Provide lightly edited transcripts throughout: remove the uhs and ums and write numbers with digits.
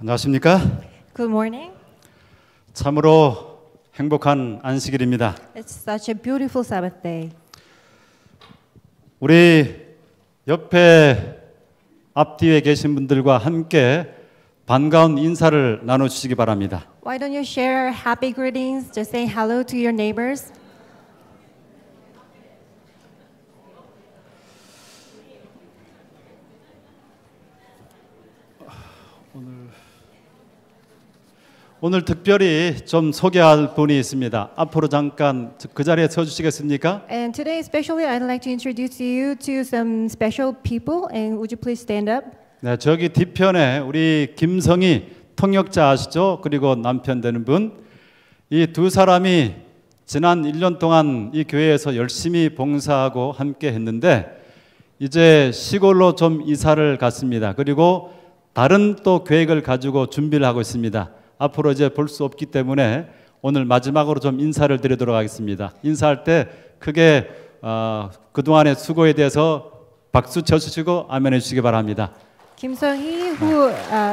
안녕하십니까? Good morning. 참으로 행복한 안식일입니다. It's such a beautiful Sabbath day. 우리 옆에 앞뒤에 계신 분들과 함께 반가운 인사를 나눠주시기 바랍니다. Why don't you share happy greetings? Just say hello to your neighbors. 오늘 특별히 좀 소개할 분이 있습니다. 앞으로 잠깐 그 자리에 서주시겠습니까? And today especially I'd like to introduce you to some special people and would you please stand up? 네, 저기 뒤편에 우리 김성희 통역자 아시죠? 그리고 남편 되는 분. 이 두 사람이 지난 1년 동안 이 교회에서 열심히 봉사하고 함께 했는데 이제 시골로 좀 이사를 갔습니다. 그리고 다른 또 계획을 가지고 준비를 하고 있습니다. 앞으로 이제 볼 수 없기 때문에 오늘 마지막으로 좀 인사를 드리도록 하겠습니다. 인사할 때 크게 그동안의 수고에 대해서 박수 쳐주시고 아멘 해주시기 바랍니다. Kim Sung-hee, who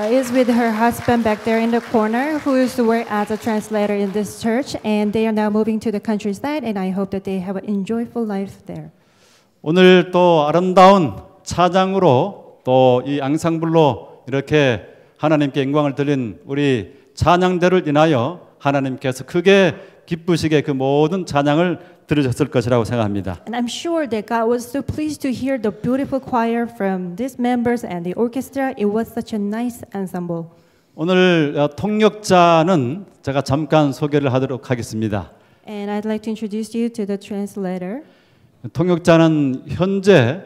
is with her husband back there in the corner, who used to work as a translator in this church, and they are now moving to the countryside, and I hope that they have an enjoyable life there. 오늘 또 아름다운 찬양으로 또 이 앙상블로 이렇게 하나님께 영광을 드린 우리 찬양대를 인하여 하나님께서 크게 기쁘시게 그 모든 찬양을 들으셨을 것이라고 생각합니다. And I'm sure that God was so pleased to hear the beautiful choir from these members and the orchestra. It was such a nice ensemble. 오늘 통역자는 제가 잠깐 소개를 하도록 하겠습니다. And I'd like to introduce you to the translator. 통역자는 현재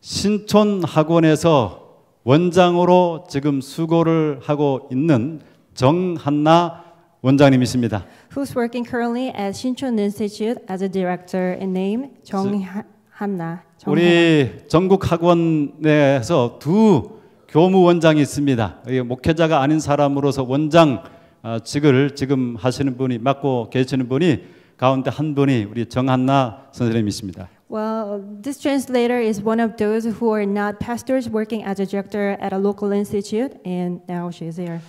신촌학원에서 원장으로 지금 수고를 하고 있는 정한나 원장님이십니다. Who's working currently at Shinchon Institute as a director in name 정한나. 우리 전국 학원 내에서 두 교무원장이 있습니다. 목회자가 아닌 사람으로서 원장 직을 지금 하시는 분이 맡고 계시는 분이 가운데 한 분이 우리 정한나 선생님이십니다. Well, this translator is one of those who are not pastors working as a director at a local institute, and now she is here.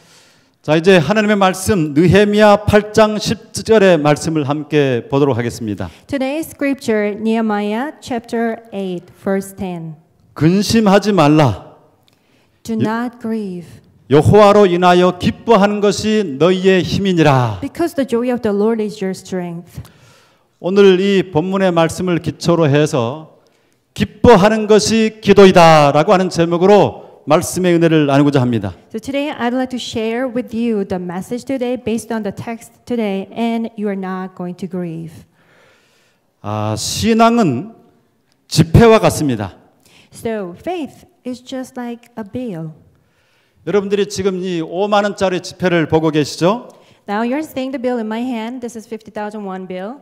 자, 이제 하나님의 말씀 느헤미야 8장 10절의 말씀을 함께 보도록 하겠습니다. Today's scripture, Nehemiah chapter 8, verse 10. 근심하지 말라. Do not grieve, 여호와로 인하여 기뻐하는 것이 너희의 힘이니라. because the joy of the Lord is your strength. 오늘 이 본문의 말씀을 기초로 해서 기뻐하는 것이 기도이다라고 하는 제목으로 말씀의 은혜를 나누고자 합니다. So today I'd like to share with you the message today based on the text today, and you are not going to grieve. 신앙은 지폐와 같습니다. So faith is just like a bill. 여러분들이 지금 이 5만 원짜리 지폐를 보고 계시죠? Now you're seeing the bill in my hand. This is 50,000 won bill.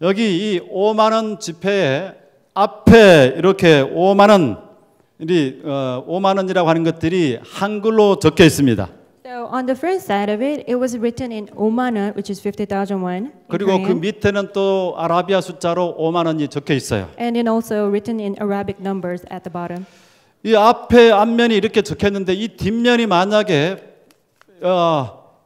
여기 이 5만 원 지폐에 앞에 이렇게 5만 원 5만 원이라고 하는 것들이 한글로 적혀 있습니다. So on the first side of it, it was written in 5만 원, which is 50,000 won. 그리고 그 밑에는 또 아라비아 숫자로 5만 원이 적혀 있어요. And then also written in Arabic numbers at the bottom. 이 앞면이 이렇게 적혔는데 이 뒷면이 만약에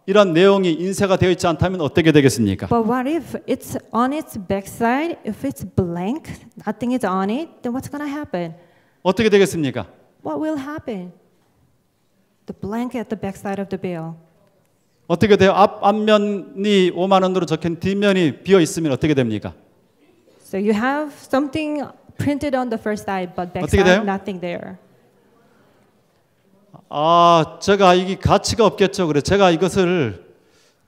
이런 내용이 인쇄가 되어 있지 않다면 어떻게 되겠습니까? But what if it's on its backside? If it's blank, nothing is on it, then what's going to happen? 어떻게 되겠습니까? What will happen? The blank at the backside of the bill. 어떻게 돼요? 앞면이 5만 원으로 적힌 뒷면이 비어 있으면 어떻게 됩니까? So you have something printed on the first side, but 어떻게 돼요? backside nothing there. 제가 이게 가치가 없겠죠. 그래 제가 이것을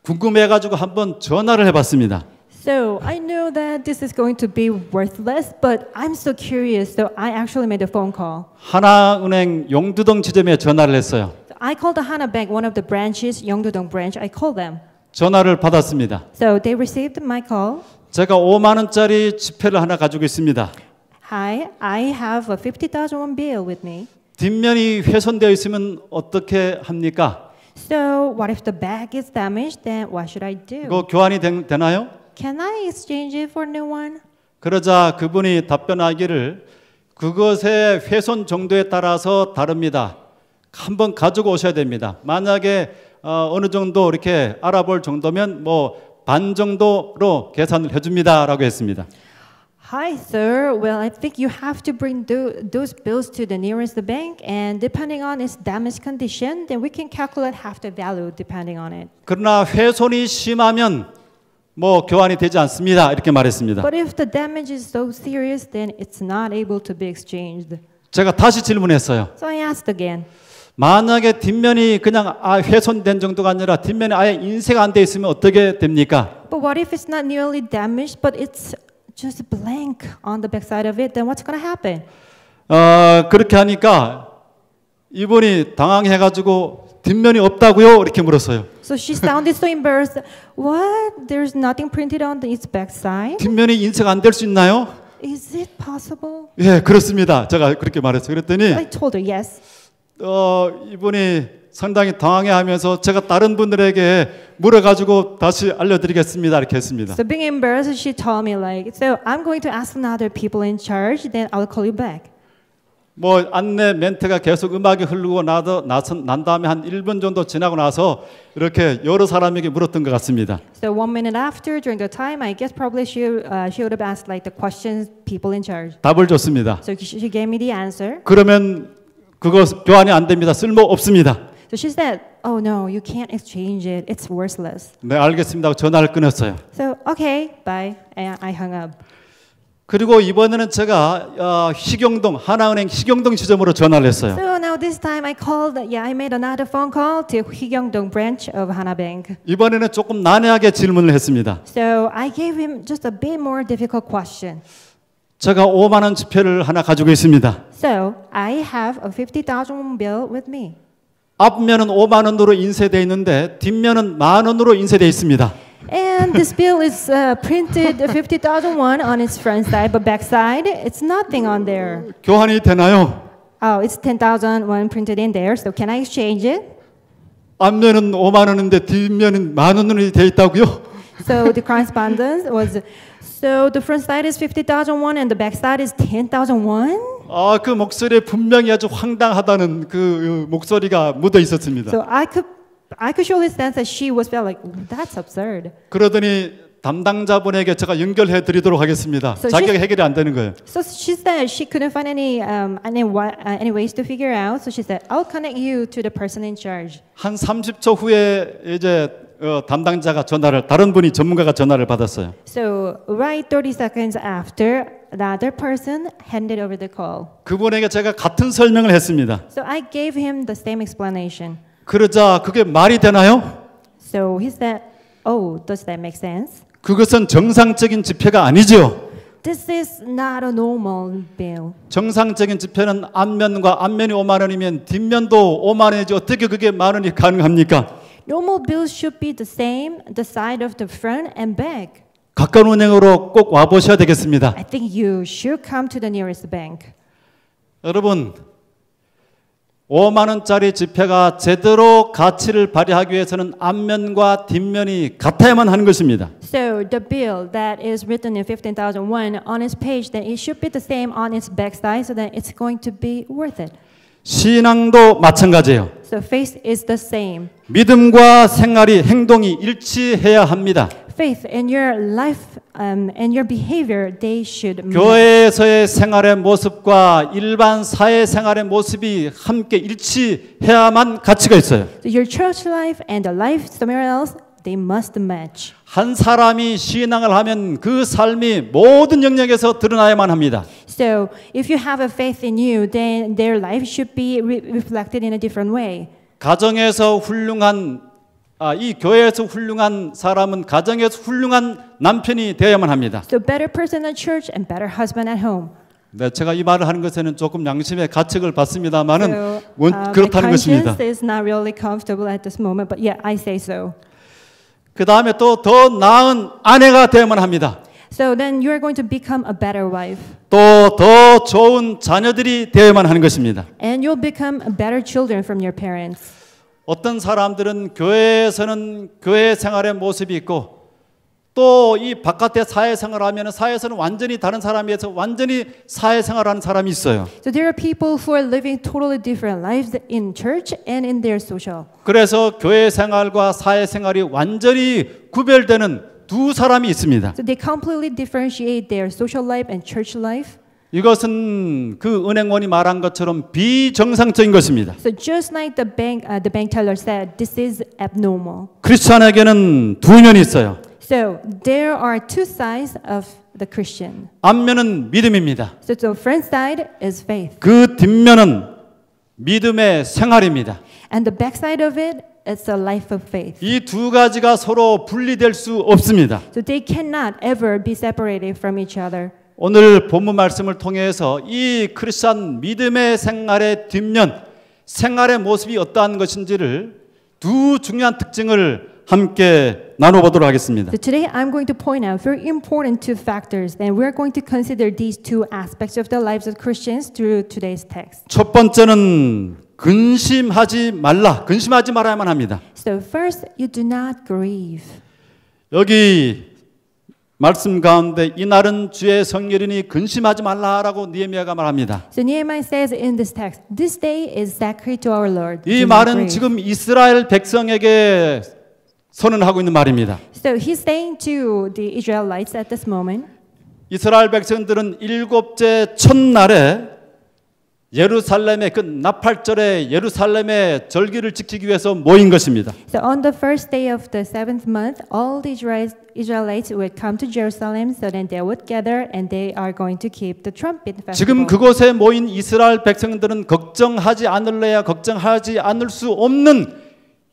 궁금해가지고 한번 전화를 해봤습니다. So I know that this is going to be worthless, but I'm so curious, so I actually made a phone call. 하나은행 용두동 지점에 전화를 했어요. So I called the Hana Bank, one of the branches, Yeongdo-dong branch. I called them. 전화를 받았습니다. So they received my call. 제가 5만 원짜리 지폐를 하나 가지고 있습니다. Hi, I have a 50,000 won bill with me. 뒷면이 훼손되어 있으면 어떻게 합니까? So what if the bag is damaged? Then what should I do? 이거 교환이 되나요? Can I exchange it for a new one? 그러자 그분이 답변하기를 그것의 훼손 정도에 따라서 다릅니다. 한번 가지고 오셔야 됩니다. 만약에 어느 정도 이렇게 알아볼 정도면 뭐 반 정도로 계산을 해줍니다라고 했습니다. Hi, sir. Well, I think you have to bring those bills to the nearest bank, and depending on its damage condition, then we can calculate half the value depending on it. 그러나 훼손이 심하면 뭐 교환이 되지 않습니다. 이렇게 말했습니다. But if the damage is so serious, then it's not able to be exchanged. 제가 다시 질문했어요. So I asked again. 만약에 뒷면이 그냥 훼손된 정도가 아니라 뒷면에 아예 인쇄가 안 돼 있으면 어떻게 됩니까? But what if it's not nearly damaged, but it's just blank on the backside of it? Then what's going to happen? 그렇게 하니까 이분이 당황해가지고 뒷면이 없다고요? 이렇게 물었어요. So she sounded so embarrassed. What? There's nothing printed on its backside? 뒷면이 인쇄가 안 될 수 있나요? Is it possible? 예, 그렇습니다. 제가 그렇게 말했어요. 그랬더니 I told her yes. 이분이 상당히 당황해하면서 제가 다른 분들에게 물어가지고 다시 알려드리겠습니다. 이렇게 했습니다. So being embarrassed, she told me like, so I'm going to ask another people in charge, then I'll call you back. 뭐 안내 멘트가 계속 음악이 흐르고 난 다음에 한 1분 정도 지나고 나서 이렇게 여러 사람에게 물었던 것 같습니다. So 1 minute after, during the time, I guess probably she would have asked like the questions people in charge. 답을 줬습니다. So she gave me the answer. 그러면 그거 교환이 안 됩니다. 쓸모 없습니다. So she said, "Oh no, you can't exchange it. It's worthless." 네, 알겠습니다. 전화를 끊었어요. So okay, bye. And I hung up. 그리고 이번에는 제가 희경동 하나은행 희경동 지점으로 전화를 했어요. So now this time I called. Yeah, I made another phone call to Hyeongdong branch of Hana Bank. 이번에는 조금 난해하게 질문을 했습니다. So I gave him just a bit more difficult question. 제가 5만 원 지폐를 하나 가지고 있습니다. So I have a 50,000 bill with me. 앞면은 5만 원으로 인쇄되어 있는데 뒷면은 만 원으로 인쇄되어 있습니다. And this bill is printed 50,000 won on its front side, but back side, it's nothing on there. 교환이 되나요? Oh, it's 10,000 won printed in there, so can I exchange it? 앞면은 5만 원인데 뒷면은 만 원으로 되어 있다고요? So the correspondence was, so the front side is 50,000 won and the back side is 10,000 won? 그 목소리에 분명히 아주 황당하다는 그 목소리가 묻어 있었습니다. So I could surely sense that she was felt like, that's absurd. 그러더니 담당자분에게 제가 연결해 드리도록 하겠습니다. So 자기가 해결이 안 되는 거예요. So she said she couldn't find any ways to figure out. So she said, I'll connect you to the person in charge. 한 30초 후에 이제 담당자가 다른 분이 전문가가 전화를 받았어요. So right 30 seconds after, the other person handed over the call. 그분에게 제가 같은 설명을 했습니다. So I gave him the same explanation. 그러자 그게 말이 되나요? So he said, oh, does that make sense? 그것은 정상적인 지폐가 아니죠. This is not a normal bill. 정상적인 지폐는 앞면과 앞면이 5만 원이면 뒷면도 5만 원이지 어떻게 그게 만 원이 가능합니까? Normal bills should be the same, the side of the front and back. 가까운 은행으로 꼭 와보셔야 되겠습니다. I think you should come to the nearest bank. 여러분 5만 원짜리 지폐가 제대로 가치를 발휘하기 위해서는 앞면과 뒷면이 같아야만 하는 것입니다. So the bill that is written in 15,000 won on its page, then it should be the same on its back side, so that it's going to be worth it. 신앙도 마찬가지예요. So faith is the same. 믿음과 생활이 행동이 일치해야 합니다. Faith and your life and your behavior, they should match. 교회에서의 생활의 모습과 일반 사회 생활의 모습이 함께 일치해야만 가치가 있어요. So your church life and the life somewhere else, they must match. 한 사람이 신앙을 하면 그 삶이 모든 영역에서 드러나야만 합니다. So if you have a faith in you, then their life should be reflected in a different way. 가정에서 훌륭한 이 교회에서 훌륭한 사람은 가정에서 훌륭한 남편이 되어야만 합니다. So better person at church and better husband at home. 네, 제가 이 말을 하는 것에는 조금 양심의 가책을 받습니다만은 So, 그렇다는 my 것입니다. conscience is not really comfortable at this moment, but yeah, I say so. 그 다음에 또 더 나은 아내가 되어야만 합니다. So then you're going to become a better wife. 또 더 좋은 자녀들이 되어야만 하는 것입니다. And you'll become better children from your parents. 어떤 사람들은 교회에서는 교회 생활의 모습이 있고 또 이 바깥에 사회생활을 하면 사회에서는 완전히 다른 사람이어서 완전히 사회생활하는 사람이 있어요. So there are people who are living totally different lives in church and in their social. 그래서 교회 생활과 사회생활이 완전히 구별되는 두 사람이 있습니다. So they completely differentiate their social life and church life. 이것은 그 은행원이 말한 것처럼 비정상적인 것입니다. So just like the bank teller said, this is abnormal. 크리스천에게는 두 면이 있어요. So there are two sides of the Christian. 앞면은 믿음입니다. So the front side is faith, 그 뒷면은 믿음의 생활입니다. and the back side of it is a life of faith. 이 두 가지가 서로 분리될 수 없습니다. So they cannot ever be separated from each other. 오늘 본문 말씀을 통해서 이 크리스천 믿음의 생활의 뒷면, 생활의 모습이 어떠한 것인지를 두 중요한 특징을 함께 나눠보도록 하겠습니다. So today I'm going to point out very important two factors, and we're going to consider these two aspects of the lives of Christians through today's text. 첫 번째는 근심하지 말아야만 합니다. So first, you do not grieve. 여기 말씀 가운데 이날은 주의 성일이니 근심하지 말라라고 느헤미야가 말합니다. So Nehemiah says in this text, this day is sacred to our Lord. 이 Do not 말은 grieve. 지금 이스라엘 백성에게 선언하고 있는 말입니다. So he's saying to the Israelites at this moment, 이스라엘 백성들은 일곱째 첫날에 예루살렘의 그 나팔절에 예루살렘의 절기를 지키기 위해서 모인 것입니다. so on the first day of the seventh month, all the Israelites would come to Jerusalem, so then they would gather and they are going to keep the trumpet festival. 지금 그곳에 모인 이스라엘 백성들은 걱정하지 않을 수 없는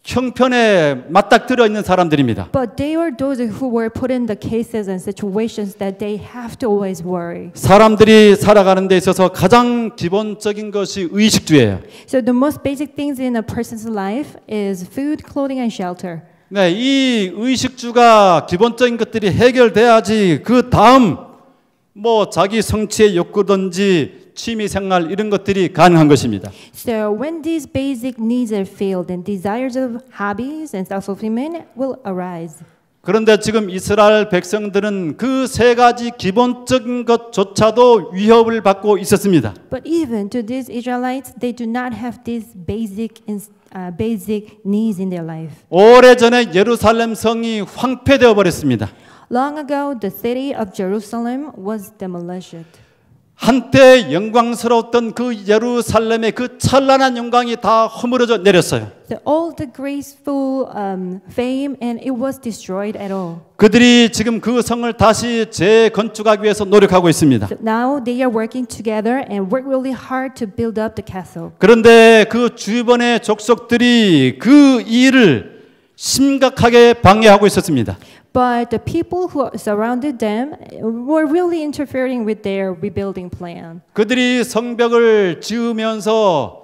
형편에 맞닥뜨려 있는 사람들입니다. But they were those who were put in the cases and situations that they have to always worry. 사람들이 살아가는 데 있어서 가장 기본적인 것이 의식주예요. So the most basic things in a person's life is food, clothing, and shelter. 네, 이 의식주가 기본적인 것들이 해결돼야지 그 다음 뭐 자기 성취의 욕구든지 취미 생활 이런 것들이 가능한 것입니다. So when these basic needs are filled, then desires of hobbies and self-fulfillment will arise. 그런데 지금 이스라엘 백성들은 그 세 가지 기본적인 것조차도 위협을 받고 있었습니다. But even to these Israelites, they do not have these basic needs in their life. 오래전에 예루살렘 성이 황폐되어 버렸습니다. Long ago, the city of Jerusalem was demolished. 한때 영광스러웠던 그 예루살렘의 그 찬란한 영광이 다 허물어져 내렸어요. So all the graceful fame, and it was destroyed at all. 그들이 지금 그 성을 다시 재건축하기 위해서 노력하고 있습니다. So now they are working together and work really hard to build up the castle. 그런데 그 주변의 족속들이 그 일을 심각하게 방해하고 있었습니다. But the people who surrounded them were really interfering with their rebuilding plan. 그들이 성벽을 지으면서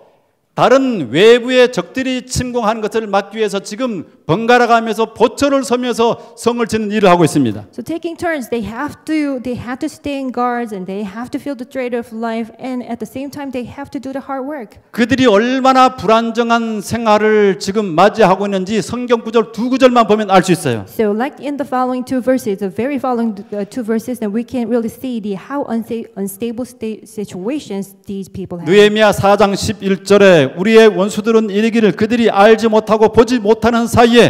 다른 외부의 적들이 침공하는 것을 막기 위해서 지금 번갈아 가면서 보초를 서면서 성을 짓는 일을 하고 있습니다. So taking turns, they have to stay in guards and they have to feel the trade of life, and at the same time they have to do the hard work. 그들이 얼마나 불안정한 생활을 지금 맞이하고 있는지 성경 구절 두 구절만 보면 알 수 있어요. So like in the following two verses, the very following two verses, then we can really see how unstable situations these people have. 느헤미야 4장 11절에 우리의 원수들은 이르기를 그들이 알지 못하고 보지 못하는 사이에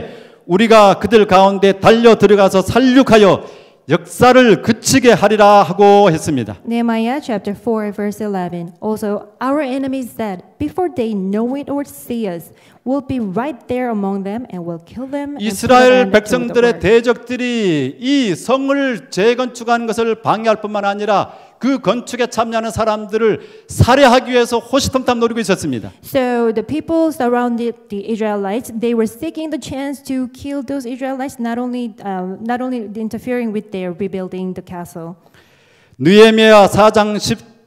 우리가 그들 가운데 달려 들어가서 살육하여 역사를 그치게 하리라 하고 했습니다. Nehemiah chapter 4 verse 11. Also, our enemies said, before they know it or see us, we'll be right there among them and we'll kill them. 이스라엘 백성들의 대적들이 이 성을 재건축하는 것을 방해할 뿐만 아니라 그 건축에 참여하는 사람들을 살해하기 위해서 호시탐탐 노리고 있었습니다. So the people surrounded the Israelites. They were seeking the chance to kill those Israelites, not only interfering with their rebuilding the castle. 느헤미야 4장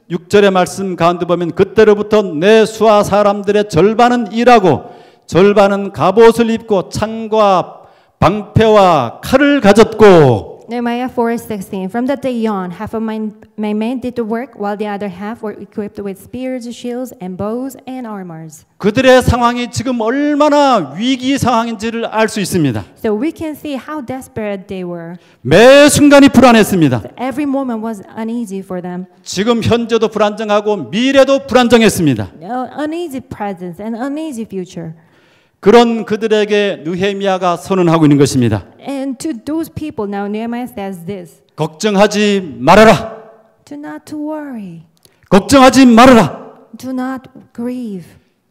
16절의 말씀 가운데 보면 그때로부터 내 수하 사람들의 절반은 일하고 절반은 갑옷을 입고 창과 방패와 칼을 가졌고. Nehemiah 4:16. From that day on, half of my men did the work, while the other half were equipped with spears, shields, and bows and armors. 그들의 상황이 지금 얼마나 위기 상황인지를 알 수 있습니다. So we can see how desperate they were. 매 순간이 불안했습니다. Every moment was uneasy for them. 지금 현재도 불안정하고 미래도 불안정했습니다. Uneasy presence and uneasy future. 그런 그들에게 느헤미야가 선언하고 있는 것입니다. And to those people now Nehemiah says this. 걱정하지 말아라. Do not to worry. 걱정하지 말아라. Do not grieve.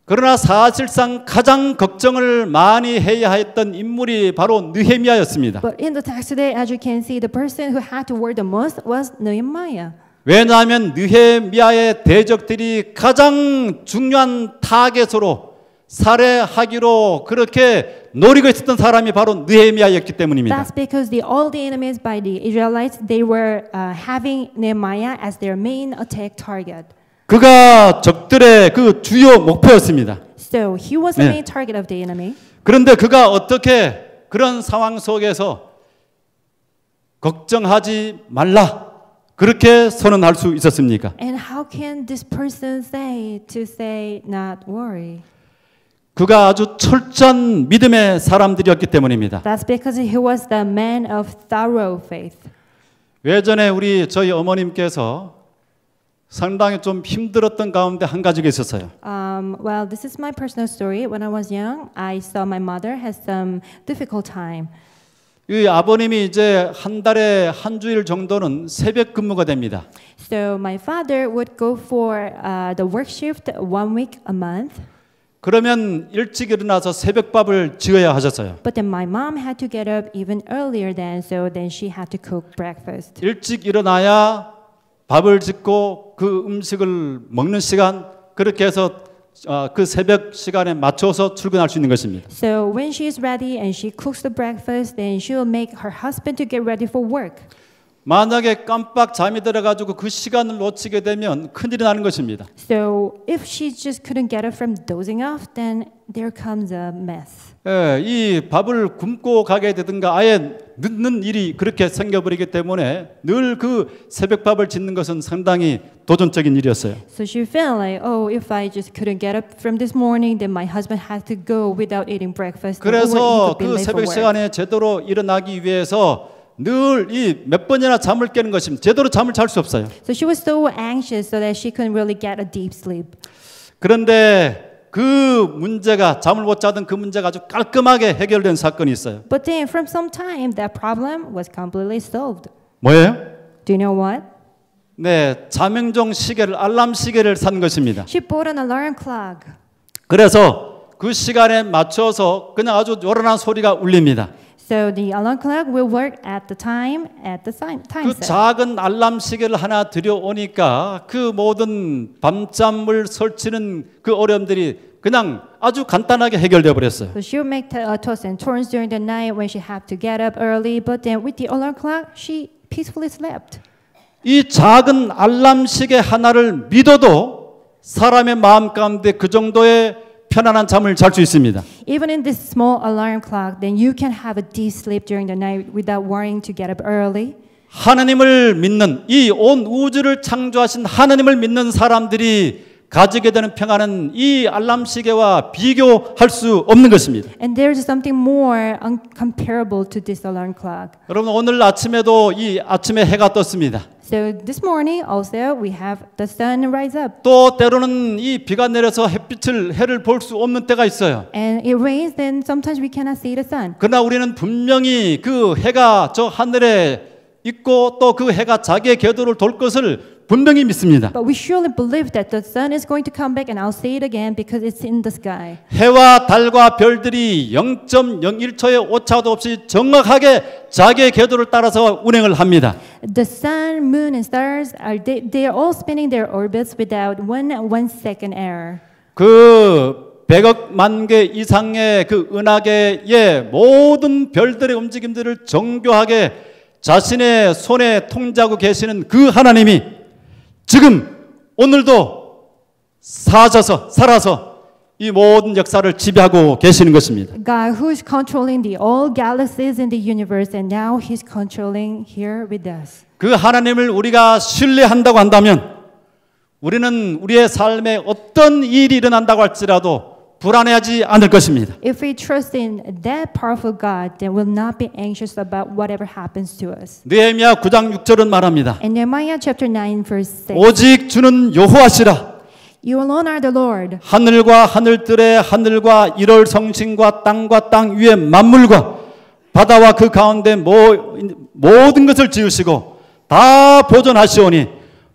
그러나 사실상 가장 걱정을 많이 해야 했던 인물이 바로 느헤미야였습니다. But in the text today, as you can see, the person who had to worry the most was Nehemiah. 왜냐하면 느헤미야의 대적들이 가장 중요한 타겟으로 살해하기로 그렇게 노리고 있었던 사람이 바로 느헤미야였기 때문입니다. That's because all the enemies by the Israelites, they were having Nehemiah as their main attack target. 그가 적들의 그 주요 목표였습니다. So he was the main target of the enemy. 그런데 그가 어떻게 그런 상황 속에서 걱정하지 말라 그렇게 선언할 수 있었습니까? And how can this person say not worry? 그가 아주 철저한 믿음의 사람들이었기 때문입니다. That's because he was the man of thorough faith. 예전에 저희 어머님께서 상당히 좀 힘들었던 가운데 한 가지가 있었어요. Well, this is my personal story. When I was young, I saw my mother has some difficult time. 이 아버님이 이제 한 달에 한 주일 정도는 새벽 근무가 됩니다. So my father would go for the work shift 1 week a month. 그러면 일찍 일어나서 새벽밥을 지어야 하셨어요. But then my mom had to get up even earlier than, so then she had to cook breakfast. 일찍 일어나야 밥을 짓고 그 음식을 먹는 시간 그렇게 해서 그 새벽 시간에 맞춰서 출근할 수 있는 것입니다. So when she is ready and she cooks the breakfast, then she will make her husband to get ready for work. 만약에 깜빡 잠이 들어가지고 그 시간을 놓치게 되면 큰일이 나는 것입니다. So if she just couldn't get up from dozing off, then there comes a mess. 예, 이 밥을 굶고 가게 되든가 아예 늦는 일이 그렇게 생겨버리기 때문에 늘 그 새벽밥을 짓는 것은 상당히 도전적인 일이었어요. So she felt like, oh, if I just couldn't get up from this morning, then my husband has to go without eating breakfast. 그래서 그 새벽 시간에 제대로 일어나기 위해서 늘 이 몇 번이나 잠을 깨는 것입니다. 제대로 잠을 잘 수 없어요. So she was so anxious so that she couldn't really get a deep sleep. 그런데 그 문제가 잠을 못 자던 그 문제가 아주 깔끔하게 해결된 사건이 있어요. But then from some time that problem was completely solved. 뭐예요? Do you know what? 네, 자명종 시계를 알람 시계를 산 것입니다. She bought an alarm clock. 그래서 그 시간에 맞춰서 그냥 아주 요란한 소리가 울립니다. So the alarm clock will work at the time 그 set. 작은 알람 시계를 하나 들여오니까 그 모든 밤잠을 설치는 그 어려움들이 그냥 아주 간단하게 해결되어 버렸어요. So she would make toss and turns during the night when she had to get up early, but then with the alarm clock, she peacefully slept. 이 작은 알람 시계 하나를 믿어도 사람의 마음 가운데 그 정도의 편안한 잠을 잘 수 있습니다. Even in this small alarm clock, then you can have a deep sleep during the night without worrying to get up early. 하나님을 믿는 이 온 우주를 창조하신 하나님을 믿는 사람들이 가지게 되는 평안은 이 알람 시계와 비교할 수 없는 것입니다. And there is something more uncomparable to this alarm clock. 여러분 오늘 아침에도 이 아침에 해가 떴습니다. So this morning also we have the sun rise up. 또 때로는 이 비가 내려서 해를 볼 수 없는 때가 있어요. And it rains, then sometimes we cannot see the sun. 그러나 우리는 분명히 그 해가 저 하늘에 있고 또 그 해가 자기의 궤도를 돌 것을 분명히 믿습니다. But we surely believe that the sun is going to come back, and I'll say it again because it's in the sky. 해와 달과 별들이 0.01초의 오차도 없이 정확하게 자기의 궤도를 따라서 운행을 합니다. The sun, moon, and stars they are all spinning their orbits without one second error. 그 100억 개 이상의 그 은하계의 모든 별들의 움직임들을 정교하게 자신의 손에 통제하고 계시는 그 하나님이 지금 오늘도 살아서 이 모든 역사를 지배하고 계시는 것입니다. God who is controlling the all galaxies in the universe and now He's controlling here with us. 그 하나님을 우리가 신뢰한다고 한다면 우리는 우리의 삶에 어떤 일이 일어난다고 할지라도 불안해하지 않을 것입니다. If we trust in that powerful God, then we'll not be anxious about whatever happens to us. 느헤미야 9장 6절은 말합니다. In Nehemiah chapter 9 verse 6, 오직 주는 여호와시라. You alone are the Lord. 하늘과 하늘들의 하늘과 일월 성신과 땅과 땅 위의 만물과 바다와 그 가운데 모든 것을 지으시고 다 보존하시오니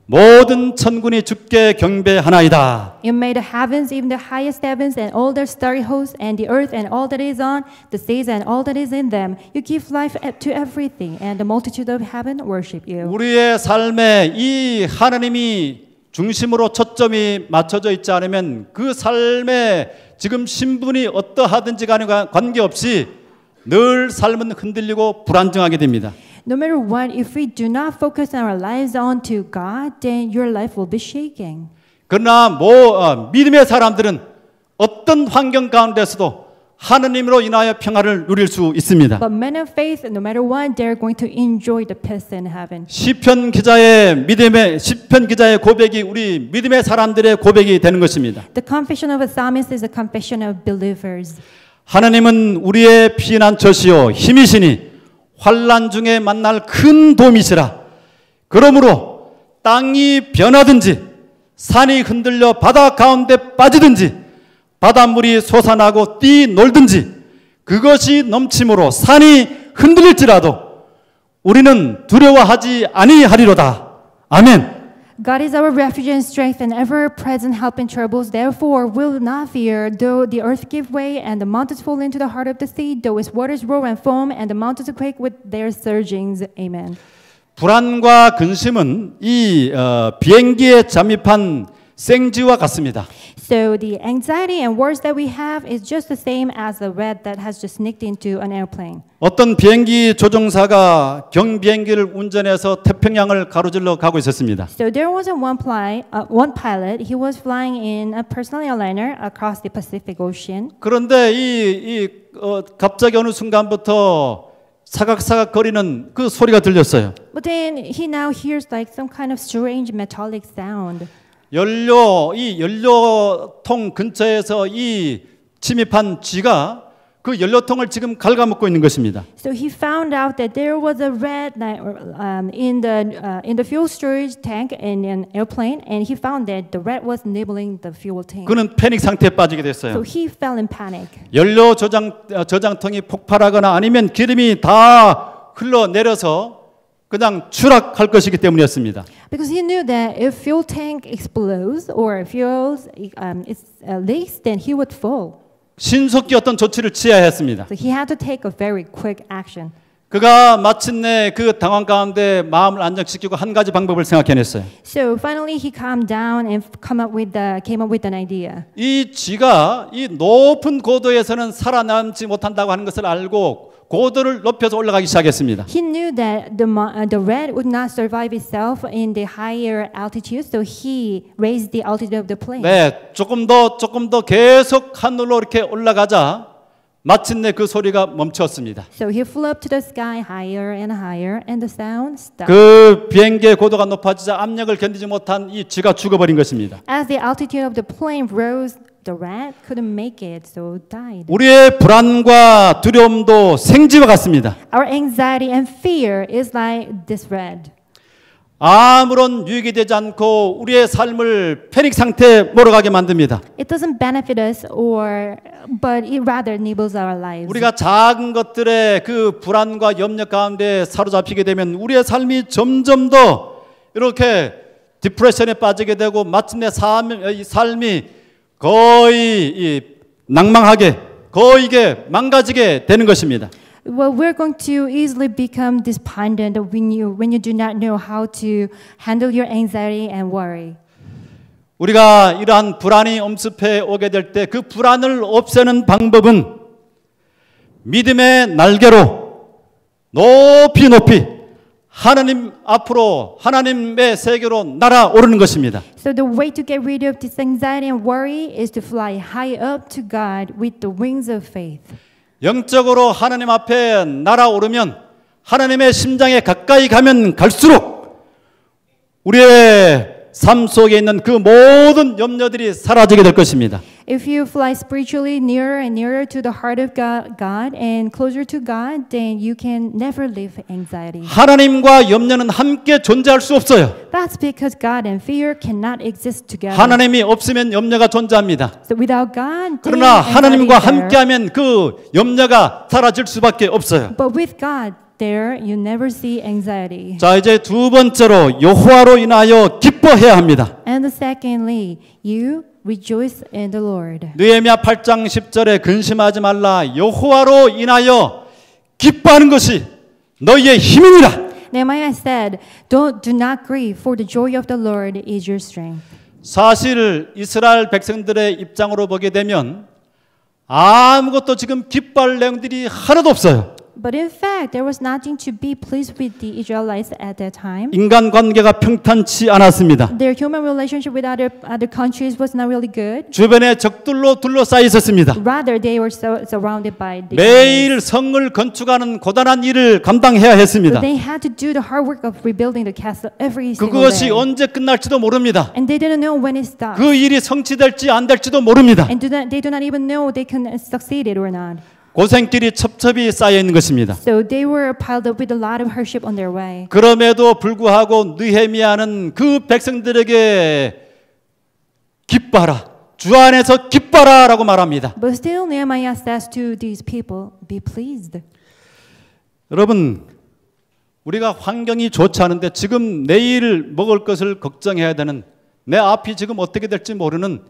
모든 천군이 주께 경배하나이다. You made the heavens, even the highest heavens, and all their starry hosts, and the earth and all that is on, the seas and all that is in them. You give life to everything, and the multitude of heaven worship you. 우리의 삶에 이 하나님이 중심으로 초점이 맞춰져 있지 않으면 그 삶에 지금 신분이 어떠하든지 간에 관계없이 늘 삶은 흔들리고 불안정하게 됩니다. No matter what, if we do not focus our lives onto God, then your life will be shaking. 그러나 믿음의 사람들은 어떤 환경 가운데서도 하느님으로 인하여 평화를 누릴 수 있습니다. But men of faith, no matter what, they're going to enjoy the peace in heaven. 시편 기자의 고백이 우리 믿음의 사람들의 고백이 되는 것입니다. The confession of a psalmist is a confession of believers. 하나님은 우리의 피난처시요 힘이시니 환난 중에 만날 큰 도움이시라. 그러므로 땅이 변하든지 산이 흔들려 바다 가운데 빠지든지 바닷물이 솟아나고 뛰놀든지 그것이 넘침으로 산이 흔들릴지라도 우리는 두려워하지 아니하리로다. 아멘. God is our refuge and strength and ever-present help in troubles. Therefore, we'll not fear, though the earth give way and the mountains fall into the heart of the sea, though its waters roar and foam and the mountains quake with their surgings. Amen. 불안과 근심은 이 비행기에 잠입한 생쥐와 같습니다. So the anxiety and worries that we have is just the same as the rat that has just sneaked into an airplane. 어떤 비행기 조종사가 경비행기를 운전해서 태평양을 가로질러 가고 있었습니다. So there was one pilot. He was flying in a personal airliner across the Pacific Ocean. 그런데 갑자기 어느 순간부터 사각사각 거리는 그 소리가 들렸어요. But then he now hears like some kind of strange metallic sound. 연료통 근처에서 이 침입한 쥐가 그 연료통을 지금 갉아먹고 있는 것입니다. So he found out that there was a rat in the fuel storage tank in an airplane, and he found that the rat was nibbling the fuel tank. 그는 패닉 상태에 빠지게 됐어요. So he fell in panic. 연료 저장통이 폭발하거나 아니면 기름이 다 흘러내려서 그냥 추락할 것이기 때문이었습니다. Because he knew that if fuel tank explodes or fuel leaks, then he would fall. 신속히 어떤 조치를 취해야 했습니다. So he had to take a very quick action. 그가 마침내 그 당황 가운데 마음을 안정시키고 한 가지 방법을 생각해냈어요. So finally he calmed down and came up with an idea. 이 쥐가 이 높은 고도에서는 살아남지 못한다고 하는 것을 알고 고도를 높여서 올라가기 시작했습니다. He knew that the rat would not survive itself in the higher altitude, so he raised the altitude of the plane. 네, 조금 더 계속 하늘로 이렇게 올라가자 마침내 그 소리가 멈췄습니다. So he flew up to the sky higher and higher, and the sound stopped. 그 비행기의 고도가 높아지자 압력을 견디지 못한 이 쥐가 죽어버린 것입니다. As the altitude of the plane rose, the rat couldn't make it, so died. 우리의 불안과 두려움도 생쥐와 같습니다. Our anxiety and fear is like this rat. 아무런 유익이 되지 않고 우리의 삶을 패닉 상태에 몰아가게 만듭니다. It doesn't benefit us, but it rather nibbles our lives. 우리가 작은 것들의 그 불안과 염려 가운데 사로잡히게 되면 우리의 삶이 점점 더 이렇게 디프레션에 빠지게 되고 마침내 삶이 거의 낭망하게 거의 이게 망가지게 되는 것입니다. Well, we're going to easily become despondent when you do not know how to handle your anxiety and worry. 우리가 이러한 불안이 엄습해 오게 될 때 그 불안을 없애는 방법은 믿음의 날개로 높이 하나님 앞으로 하나님의 세계로 날아오르는 것입니다. So the way to get rid of this anxiety and worry is to fly high up to God with the wings of faith. 영적으로 하나님 앞에 날아오르면 하나님의 심장에 가까이 가면 갈수록 우리의 삶 속에 있는 그 모든 염려들이 사라지게 될 것입니다. If you fly spiritually nearer and nearer to the heart of God and closer to God, then you can never live anxiety. 하나님과 염려는 함께 존재할 수 없어요. That's because God and fear cannot exist together. 하나님이 없으면 염려가 존재합니다. So without God, 그러나 then 하나님과 anxiety is there. 함께하면 그 염려가 사라질 수밖에 없어요. But with God, there you never see anxiety. 자, 이제 두 번째로 여호와로 인하여 기뻐해야 합니다. And secondly, you rejoice in the Lord. 느헤미야 8장 10절에 근심하지 말라 여호와로 인하여 기뻐하는 것이 너희의 힘이니라. Nehemiah said, do not grieve, for the joy of the Lord is your strength. 사실 이스라엘 백성들의 입장으로 보게 되면 아무것도 지금 기뻐할 내용들이 하나도 없어요. But in fact, there was nothing to be pleased with the Israelites at that time. 인간관계가 평탄치 않았습니다. Their human relationship with other countries was not really good. 주변에 적들로 둘러싸여 있었습니다. Rather, they were surrounded by the 매일 성을 건축하는 고단한 일을 감당해야 So 했습니다. they had to do the hard work of rebuilding the castle every single 그것이 day. 언제 끝날지도 모릅니다. And they didn't know when it stopped. 그 일이 성취될지 안 될지도 모릅니다. And they do not even know they can succeed it or not. 고생길이 첩첩이 쌓여 있는 것입니다. So they were piled up with a lot of hardship on their way. 그럼에도 불구하고 느헤미야는 그 백성들에게 기뻐하라, 주 안에서 기뻐하라라고 말합니다. But still, Nehemiah says to these people, "Be pleased." 여러분, 우리가 환경이 좋지 않은데 지금 내일 먹을 것을 걱정해야 되는, 내 앞이 지금 어떻게 될지 모르는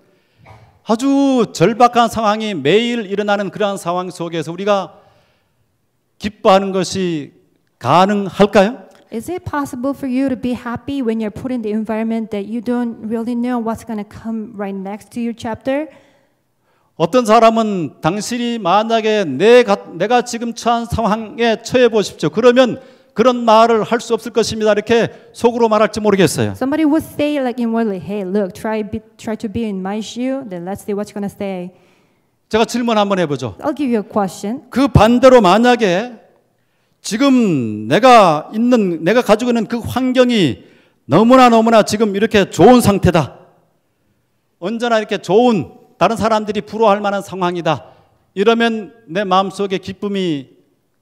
아주 절박한 상황이 매일 일어나는 그러한 상황 속에서 우리가 기뻐하는 것이 가능할까요? Is it possible for you to be happy when you're put in the environment that you don't really know what's going to come right next to your chapter? 어떤 사람은 당신이 만약에 내가 지금 처한 상황에 처해 보십시오. 그러면 그런 말을 할 수 없을 것입니다. 이렇게 속으로 말할지 모르겠어요. Somebody would say like inwardly, "Hey, look, try to be in my shoe. Then let's see what you're going to say." 제가 질문 한번 해보죠. I'll give you a question. 그 반대로 만약에 지금 내가 가지고 있는 그 환경이 너무나 지금 이렇게 좋은 상태다. 언제나 이렇게 좋은, 다른 사람들이 부러워할 만한 상황이다. 이러면 내 마음속에 기쁨이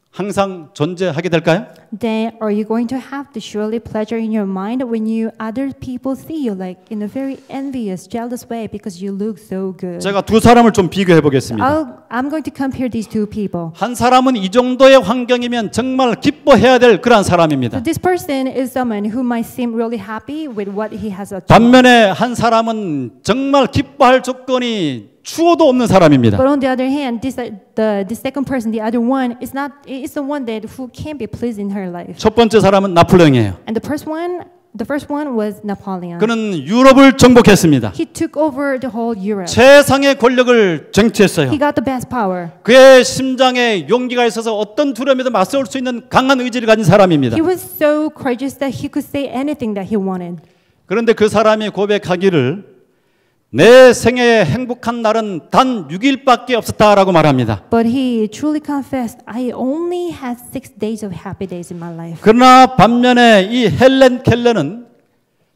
항상 존재하게 될까요? Then are you going to have the surely pleasure in your mind when other people see you like in a very envious, jealous way because you look so good? 제가 두 사람을 좀 비교해 보겠습니다. I'm going to compare these two people. 한 사람은 이 정도의 환경이면 정말 기뻐해야 될 그러한 So 사람입니다. this person is someone who might seem really happy with what he has achieved. 반면에 한 사람은 정말 기뻐할 조건이 추워도 없는 사람입니다. But on the other hand, the second person, the other one, is the one that who can't be pleased in her life. 첫 번째 사람은 나폴레옹이에요. And the first one was Napoleon. 그는 유럽을 정복했습니다. He took over the whole Europe. 최상의 권력을 쟁취했어요. He got the best power. 그의 심장에 용기가 있어서 어떤 두려움에도 맞설 수 있는 강한 의지를 가진 사람입니다. He was so courageous that he could say anything that he wanted. 그런데 그 사람이 고백하기를 내 생애의 행복한 날은 단 6일밖에 없었다라고 말합니다. But he truly confessed, I only had 6 days of happy days in my life. 그러나 반면에 이 헬렌 켈러는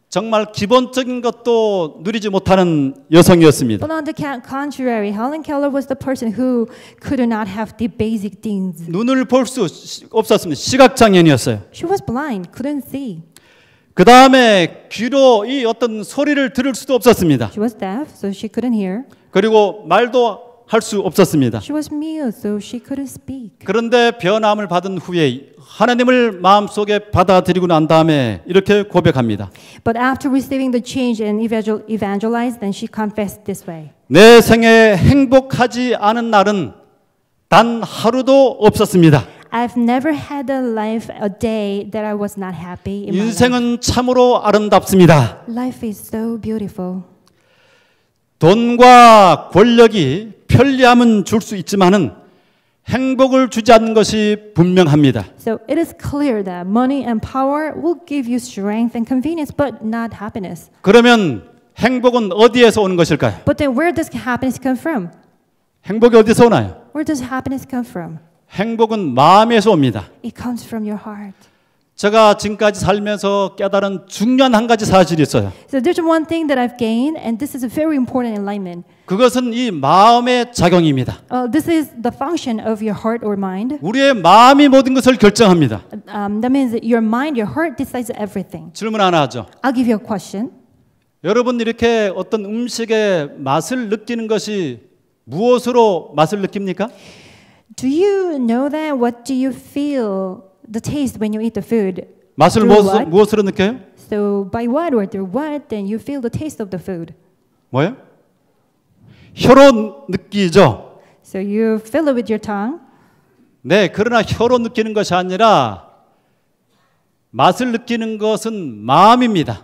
정말 기본적인 것도 누리지 못하는 여성이었습니다. But on the contrary, Helen Keller was the person who could not have the basic things. 눈을 볼 수 없었습니다. 시각장애인이었어요. She was blind, couldn't see. 그 다음에 귀로 이 어떤 소리를 들을 수도 없었습니다. She was deaf, so she couldn't hear. 그리고 말도 할 수 없었습니다. She was mute, so she couldn't speak. 그런데 변함을 받은 후에 하나님을 마음속에 받아들이고 난 다음에 이렇게 고백합니다. But after receiving the change and evangelized, then she confessed this way. 내 생에 행복하지 않은 날은 단 하루도 없었습니다. I've never had a day that I was not happy in my life. 인생은 참으로 아름답습니다. Life is so beautiful. 돈과 권력이 편리함은 줄 수 있지만은 행복을 주지 않는 것이 분명합니다. So it is clear that money and power will give you strength and convenience, but not happiness. 그러면 행복은 어디에서 오는 것일까요? But then where does happiness come from? 행복이 어디서 오나요? Where does happiness come from? 행복은 마음에서 옵니다. It comes from your heart. 제가 지금까지 살면서 깨달은 중요한 한 가지 사실이 있어요. So there's one thing that I've gained, and this is a very important enlightenment. 그것은 이 마음의 작용입니다. This is the function of your heart or mind. 우리의 마음이 모든 것을 결정합니다. That means that your mind, your heart decides everything. 질문 하나 하죠. I'll give you a question. 여러분 이렇게 어떤 음식의 맛을 느끼는 것이 무엇으로 맛을 느낍니까? Do you know that? What do you feel the taste when you eat the food? 맛을 Through what? 무엇으로 느껴요? So by what or through what? Then you feel the taste of the food. 뭐요? 혀로 느끼죠. So you feel it with your tongue. 네, 그러나 혀로 느끼는 것이 아니라 맛을 느끼는 것은 마음입니다.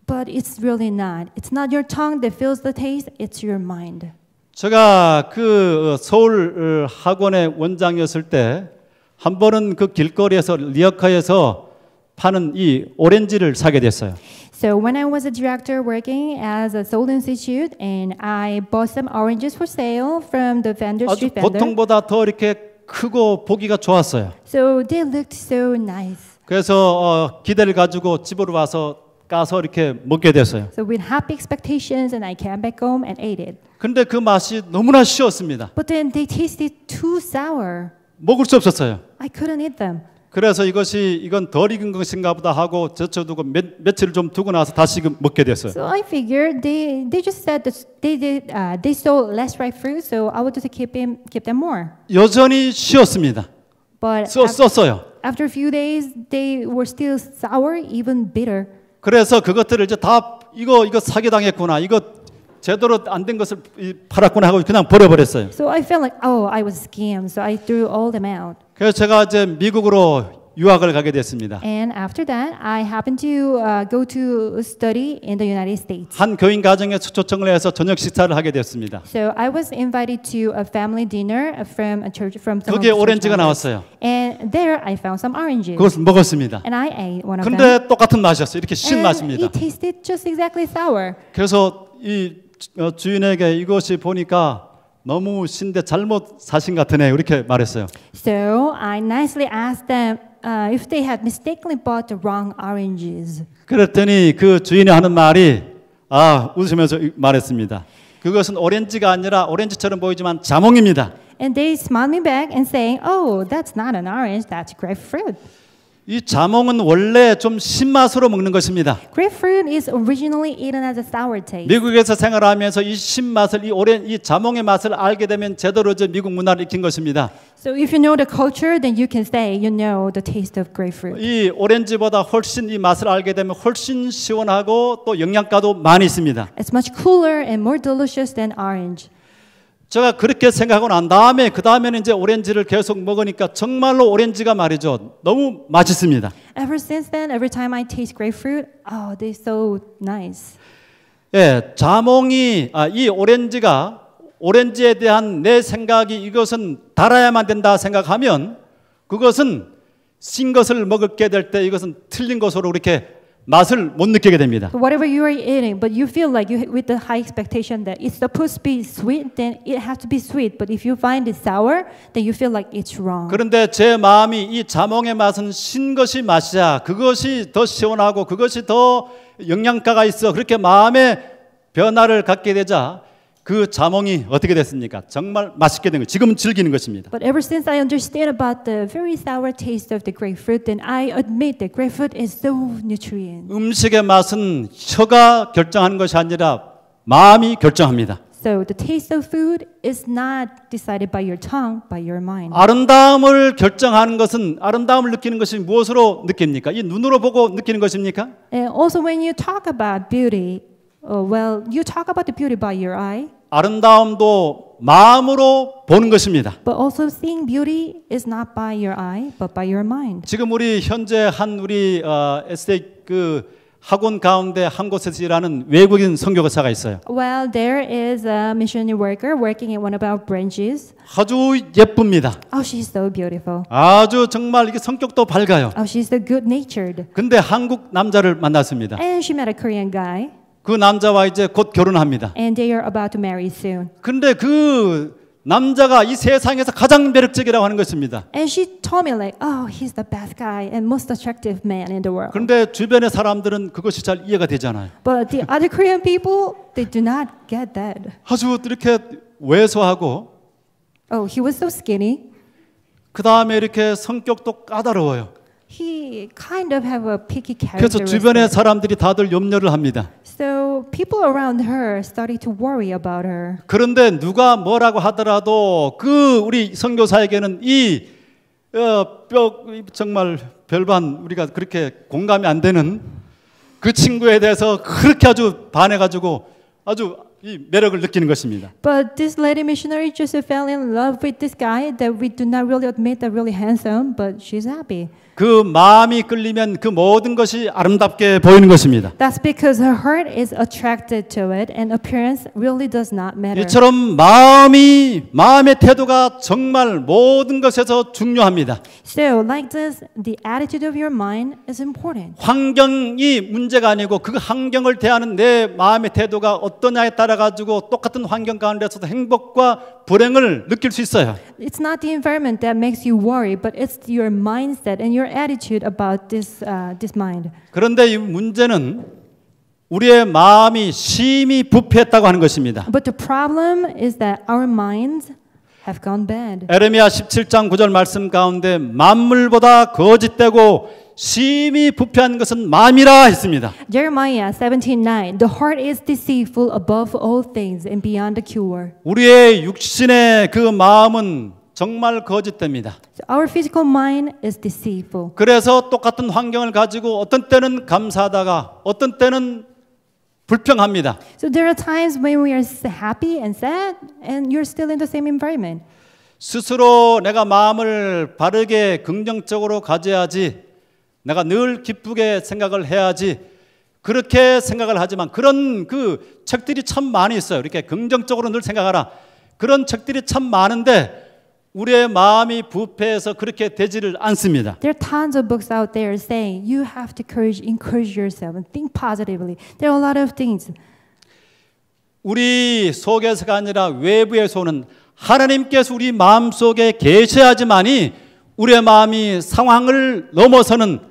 But it's really not. It's not your tongue that feels the taste, it's your mind. 제가 그 서울 학원의 원장이었을 때 한 번은 그 길거리에서 리어카에서 파는 이 오렌지를 사게 됐어요. So when I was a director working as a Seoul Institute and I bought some oranges for sale from the vendor, 아주 street vendor. 보통보다 더 이렇게 크고 보기가 좋았어요. So they looked so nice. 그래서 기대를 가지고 집으로 와서 까서 이렇게 먹게 됐어요. So with happy expectations and I came back home and ate it. 근데 그 맛이 너무나 쉬웠습니다. But then they tasted too sour. 먹을 수 없었어요. I couldn't eat them. 그래서 이건 덜 익은 것인가 보다 하고 젖혀두고 며칠 좀 두고 나서 다시 먹게 됐어요. So I figured they just said that they sold less ripe fruit, so I would just keep them more. 여전히 쉬웠습니다. But 썼어요. after a few days, they were still sour, even bitter. 그래서 그것들을 이제 다 이거 사기당했구나. 이거 제대로 안 된 것을 팔았구나 하고 그냥 버려버렸어요. So I felt like, oh, I was scammed. So I threw all them out. 그래서 제가 이제 미국으로 유학을 가게 됐습니다. And after that, I happened to go to study in the United States. 한 교인 가정에서 초청을 해서 저녁 식사를 하게 됐습니다. So I was invited to a family dinner from a church from some. 거기에 오렌지가 나왔어요. And there I found some oranges. 그것을 먹었습니다. And I ate one of them. 근데 똑같은 맛이었어요. 이렇게 신 And 맛입니다. it tasted just exactly sour. 그래서 이 주인에게 이것이 보니까 너무 신데 잘못 사신 것 같으네 이렇게 말했어요. So I nicely asked them if they had mistakenly bought the wrong oranges. 그랬더니 그 주인이 하는 말이 웃으면서 말했습니다. 그것은 오렌지가 아니라 오렌지처럼 보이지만 자몽입니다. And they smiled me back and saying, "Oh, that's not an orange, that's grapefruit." 이 자몽은 원래 좀 신맛으로 먹는 것입니다. Grapefruit is originally eaten as a sour taste. 미국에서 생활하면서 이 신맛을 이 자몽의 맛을 알게 되면 제대로 이제 미국 문화를 익힌 것입니다. So if you know the culture, then you can say you know the taste of grapefruit. 이 오렌지보다 훨씬 이 맛을 알게 되면 훨씬 시원하고 또 영양가도 많이 있습니다. It's much cooler and more delicious than orange. 제가 그렇게 생각하고 난 다음에 그 다음에는 이제 오렌지를 계속 먹으니까 정말로 오렌지가 말이죠. 너무 맛있습니다. Ever since then, every time I taste grapefruit, oh, they're so nice. 예, 자몽이 이 오렌지에 대한 내 생각이 이것은 달아야만 된다 생각하면 그것은 신 것을 먹게 될 때 이것은 틀린 것으로 이렇게 맛을 못 느끼게 됩니다. So whatever you are eating, but you feel like you with the high expectation that it's supposed to be sweet, then it has to be sweet. But if you find it sour, then you feel like it's wrong. 그런데 제 마음이 이 자몽의 맛은 신 것이 맛이야. 그것이 더 시원하고 그것이 더 영양가가 있어. 그렇게 마음의 변화를 갖게 되자 그 자몽이 어떻게 됐습니까? 정말 맛있게 된 거예요. 지금 즐기는 것입니다. But ever since I understand about the very sour taste of the grapefruit, then I admit that grapefruit is so nutrient. 음식의 맛은 혀가 결정하는 것이 아니라 마음이 결정합니다. So the taste of food is not decided by your tongue, by your mind. 아름다움을 결정하는 것은 아름다움을 느끼는 것이 무엇으로 느낍니까? 이 눈으로 보고 느끼는 것입니까? And also when you talk about beauty, well, you talk about the beauty by your eye. 아름다움도 마음으로 보는 것입니다. But also seeing beauty is not by your eye, but by your mind. 지금 우리 현재 우리 에세이 학원 가운데 한 곳에서 일하는 외국인 선교사가 있어요. Well, there is a missionary worker working in one of our branches. 아주 예쁩니다. Oh, she's so beautiful. 아주 정말 이게 성격도 밝아요. Oh, she's so good-natured. 근데 한국 남자를 만났습니다. And she met a Korean guy. 그 남자와 이제 곧 결혼합니다. And they are about to marry soon. 근데 그 남자가 이 세상에서 가장 매력적이라고 하는 것입니다. And she told me like, oh, he's the best guy and most attractive man in the world. 그런데 주변의 사람들은 그것이 잘 이해가 되지 않아요. But the other Korean people, they do not get that. 아주 이렇게 왜소하고 Oh, he was so skinny. 그 다음에 이렇게 성격도 까다로워요. He kind of have a picky 그래서 characteristic. 주변의 사람들이 다들 염려를 합니다. So people around her started to worry about her. 그런데 누가 뭐라고 하더라도 그 우리 선교사에게는 이 정말 별반 우리가 그렇게 공감이 안 되는 그 친구에 대해서 그렇게 아주 반해가지고 아주 이 매력을 느끼는 것입니다. But this lady missionary just fell in love with this guy that we do not really admit that really handsome, but she's happy. 그 마음이 끌리면 그 모든 것이 아름답게 보이는 것입니다. That's because her heart is attracted to it, and appearance really does not matter. 이처럼 마음의 태도가 정말 모든 것에서 중요합니다. So, like this, the attitude of your mind is important. 환경이 문제가 아니고 그 환경을 대하는 내 마음의 태도가 어떠냐에 따라 가지고 똑같은 환경 가운데서도 행복과 불행을 느낄 수 있어요. It's not the environment that makes you worry, but it's your mindset and your attitude about this mind. 그런데 이 문제는 우리의 마음이 심히 부패했다고 하는 것입니다. But the problem is that our minds have gone bad. 에레미야 17장 9절 말씀 가운데 만물보다 거짓되고 심히 부패한 것은 마음이라 했습니다. Jeremiah 17:9. The heart is deceitful above all things and beyond the cure. 우리의 육신의 그 마음은 정말 거짓됩니다. So our physical mind is deceitful. 그래서 똑같은 환경을 가지고 어떤 때는 감사하다가 어떤 때는 불평합니다. So there are times when we are happy and sad and you're still in the same environment. 스스로 내가 마음을 바르게 긍정적으로 가져야지 내가 늘 기쁘게 생각을 해야지 그렇게 생각을 하지만 그런 그 책들이 참 많이 있어요. 이렇게 긍정적으로 늘 생각하라. 그런 책들이 참 많은데 우리의 마음이 부패해서 그렇게 되지를 않습니다. There are tons of books out there saying you have to encourage yourself and think positively. There are a lot of things. 우리 속에서가 아니라 외부에서 오는 하나님께서 우리 마음속에 계셔야지만이 우리의 마음이 상황을 넘어서는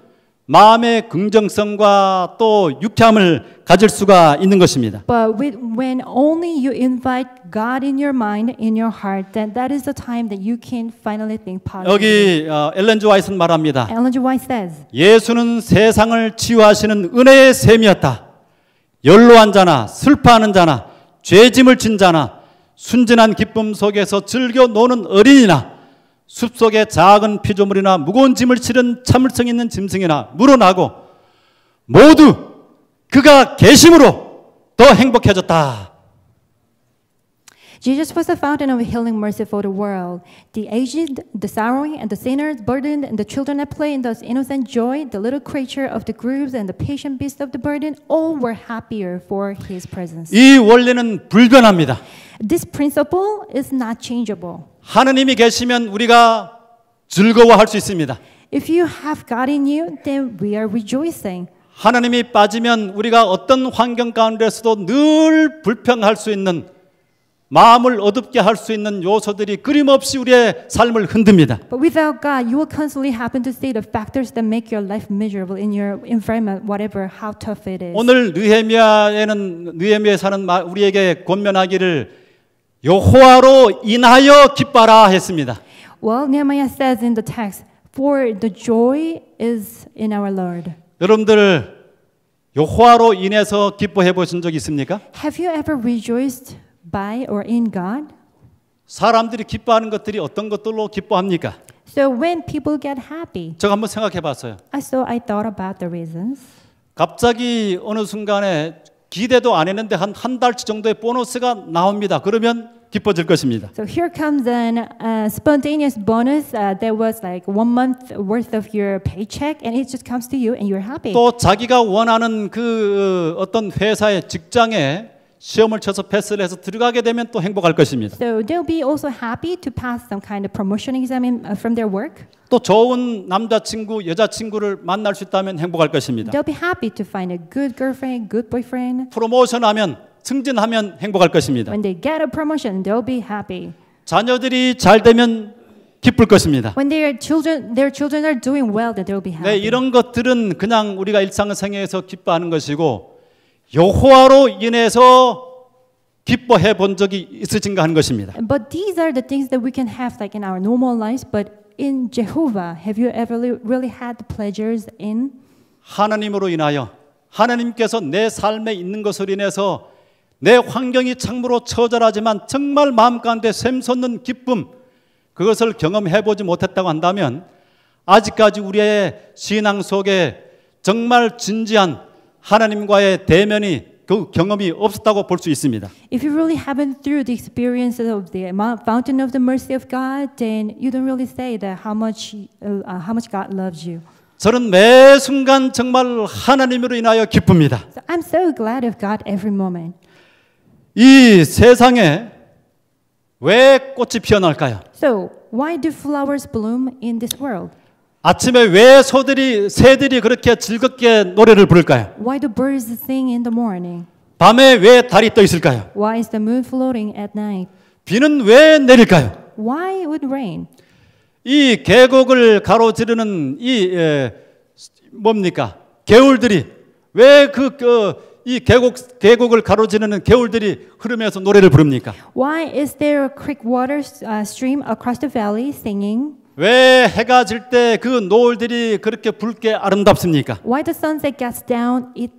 마음의 긍정성과 또 유쾌함을 가질 수가 있는 것입니다. But when only you invite God in your mind, in your heart, then that is the time that you can finally think positively. 여기 엘렌 지 화이트는 말합니다. Ellen G. White says, 예수는 세상을 치유하시는 은혜의 셈이었다. 연로한 자나 슬퍼하는 자나 죄짐을 진 자나 순진한 기쁨 속에서 즐겨 노는 어린이나 숲속에 작은 피조물이나 무거운 짐을 실은 참을성 있는 짐승이나 물어나고 모두 그가 계심으로 더 행복해졌다. Jesus was the fountain of healing mercy for the world. The aged, the sorrowing, and the sinners burdened, and the children at play in those innocent joy, the little creature of the grooves, and the patient beast of the burden, all were happier for his presence. 이 원리는 불변합니다. This principle is not changeable. 하느님이 계시면 우리가 즐거워할 수 있습니다. If you have God in you, then we are rejoicing. 하나님이 빠지면 우리가 어떤 환경 가운데서도 늘 불평할 수 있는 마음을 어둡게 할 수 있는 요소들이 끊임없이 우리의 삶을 흔듭니다. But without God, you will constantly happen to see the factors that make your life miserable in your environment, whatever how tough it is. 오늘 느헤미야에는 우리에게 권면하기를 여호와로 인하여 기뻐하라 했습니다. Well, Nehemiah says in the text, "For the joy is in our Lord." 여러분들 여호와로 인해서 기뻐해 보신 적 있습니까? Have you ever rejoiced by or in God? 사람들이 기뻐하는 것들이 어떤 것들로 기뻐합니까? So when people get happy, 제가 한번 생각해 봤어요. I thought about the reasons. 갑자기 어느 순간에 기대도 안 했는데 한 달치 정도의 보너스가 나옵니다. 그러면 기뻐질 것입니다. So here comes an spontaneous bonus that was like 1 month worth of your paycheck, and it just comes to you, and you're happy. 또 자기가 원하는 그 어떤 회사의 직장에 시험을 쳐서 패스를 해서 들어가게 되면 또 행복할 것입니다. So they'll be also happy to pass some kind of promotion exam from their work. 또 좋은 남자친구, 여자친구를 만날 수 있다면 행복할 것입니다. They'll be happy to find a good girlfriend, good boyfriend. 프로모션하면 승진하면 행복할 것입니다. When they get a promotion, they'll be happy. 자녀들이 잘 되면 기쁠 것입니다. When their children are doing well, then they'll be 네, happy. 이런 것들은 그냥 우리가 일상생활에서 기뻐하는 것이고 여호와로 인해서 기뻐해 본 적이 있으신가 하는 것입니다. But these are the things that we can have like in our normal lives, but in Jehovah, have you ever really had the pleasures in? 하나님으로 인하여 하나님께서 내 삶에 있는 것으로 인해서 내 환경이 참으로 처절하지만 정말 마음 가운데 샘솟는 기쁨, 그것을 경험해 보지 못했다고 한다면 아직까지 우리의 신앙 속에 정말 진지한 하나님과의 대면이 그 경험이 없었다고 볼 수 있습니다. If you really haven't through the experience of the fountain of the mercy of God, then you don't really say that how much God loves you. 저는 매 순간 정말 하나님으로 인하여 기쁩니다. So I'm so glad of God every moment. 이 세상에 왜 꽃이 피어날까요? So why do flowers bloom in this world? 아침에 왜 새들이 그렇게 즐겁게 노래를 부를까요? Why do birds sing in the morning? 밤에 왜 달이 떠 있을까요? Why is the moon floating at night? 비는 왜 내릴까요? Why would rain? 이 계곡을 가로지르는 뭡니까? 개울들이 왜 이 계곡을 가로지르는 개울들이 흐르면서 노래를 부릅니까? Why is there a quick water stream across the valley singing? 왜 해가 질 때 그 노을들이 그렇게 붉게 아름답습니까? Why the sunset gets down, it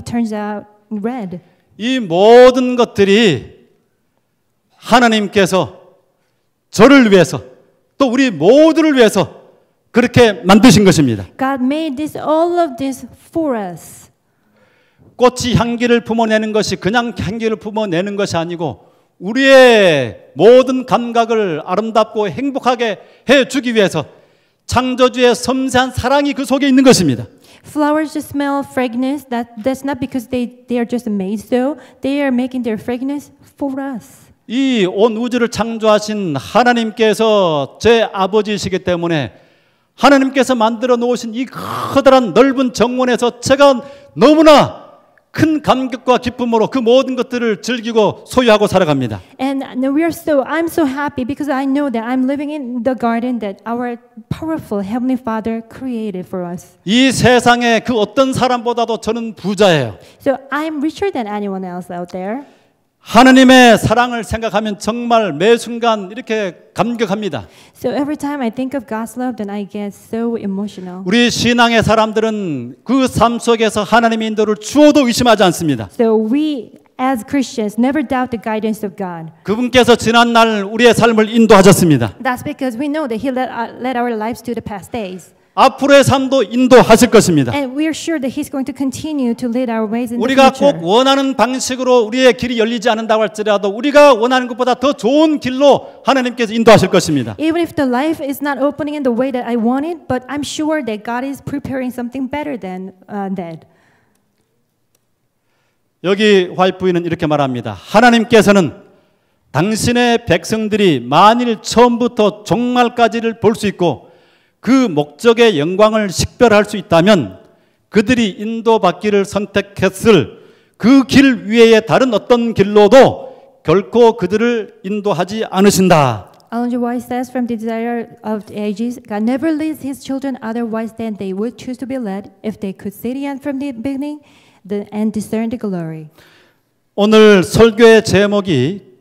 turns out red? 이 모든 것들이 하나님께서 저를 위해서 또 우리 모두를 위해서 그렇게 만드신 것입니다. God made all of this for us. 꽃이 향기를 품어내는 것이 그냥 향기를 품어내는 것이 아니고 우리의 모든 감각을 아름답고 행복하게 해주기 위해서 창조주의 섬세한 사랑이 그 속에 있는 것입니다. Flowers just smell fragrance. That's not because they are just made so. They are making their fragrance for us. 이 온 우주를 창조하신 하나님께서 제 아버지이시기 때문에 하나님께서 만들어 놓으신 이 커다란 넓은 정원에서 제가 너무나 큰 감격과 기쁨으로 그 모든 것들을 즐기고 소유하고 살아갑니다. And I'm so happy because I know that I'm living in the garden that our powerful Heavenly Father created for us. 이 세상에 그 어떤 사람보다도 저는 부자예요. So I'm richer than anyone else out there. 하나님의 사랑을 생각하면 정말 매 순간 이렇게 감격합니다. So every time I think of God's love, then I get so emotional. 우리 신앙의 사람들은 그 삶 속에서 하나님의 인도를 주어도 의심하지 않습니다. So we as Christians never doubt the guidance of God. 그분께서 지난 날 우리의 삶을 인도하셨습니다. That's because we know that He led our lives to the past days. 앞으로의 삶도 인도하실 것입니다. And we are sure that He's going to continue to lead our ways in the 우리가 future. 꼭 원하는 방식으로 우리의 길이 열리지 않는다고 할지라도 우리가 원하는 것보다 더 좋은 길로 하나님께서 인도하실 것입니다. Even if the life is not opening in the way that I want it, but I'm sure that God is preparing something better than that. 여기 화이트부인은 이렇게 말합니다. 하나님께서는 당신의 백성들이 만일 처음부터 종말까지를 볼 수 있고 그 목적의 영광을 식별할 수 있다면 그들이 인도받기를 선택했을 그 길 위에 다른 어떤 길로도 결코 그들을 인도하지 않으신다. Ellen G. White says, from the desire of the ages, God never leads His children otherwise than they would choose to be led if they could see the end from the beginning and discern the glory. 오늘 설교의 제목이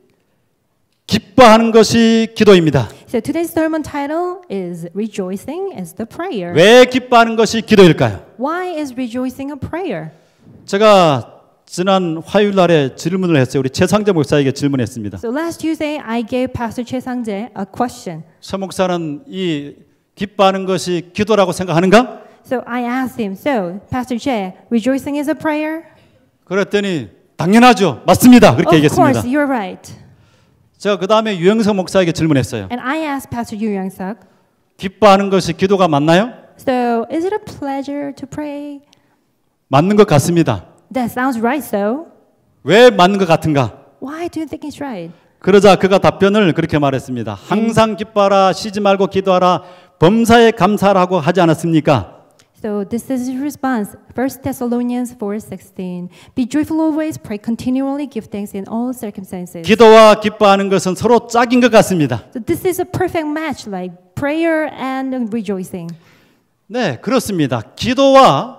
기뻐하는 것이 기도입니다. So today's sermon title is Rejoicing as the Prayer. 왜 기뻐하는 것이 기도일까요? Why is rejoicing a prayer? 제가 지난 화요일 날에 질문을 했어요. 우리 최상재 목사에게 질문했습니다. So last Tuesday, I gave Pastor Choi Sang-jae a question. 최 목사는 이 기뻐하는 것이 기도라고 생각하는가? So I asked him, so Pastor Choi, rejoicing is a prayer? 그랬더니 당연하죠. 맞습니다. 그렇게 Of course, 얘기했습니다. you're right. 제가 그 다음에 유영석 목사에게 질문했어요. And I asked Pastor Yu Young-suk, 기뻐하는 것이 기도가 맞나요? so is it a pleasure to pray? 맞는 것 같습니다. That sounds right, so 왜 맞는 것 같은가? why do you think it's right? 그러자 그가 답변을 그렇게 말했습니다. 항상 기뻐하라, 쉬지 말고 기도하라, 범사에 감사하라고 하지 않았습니까? So this is his response. 1 Thessalonians 4:16. Be joyful always, pray continually, give thanks in all circumstances. 기도와 기뻐하는 것은 서로 짝인 것 같습니다. So this is a perfect match, like prayer and rejoicing. 네, 그렇습니다. 기도와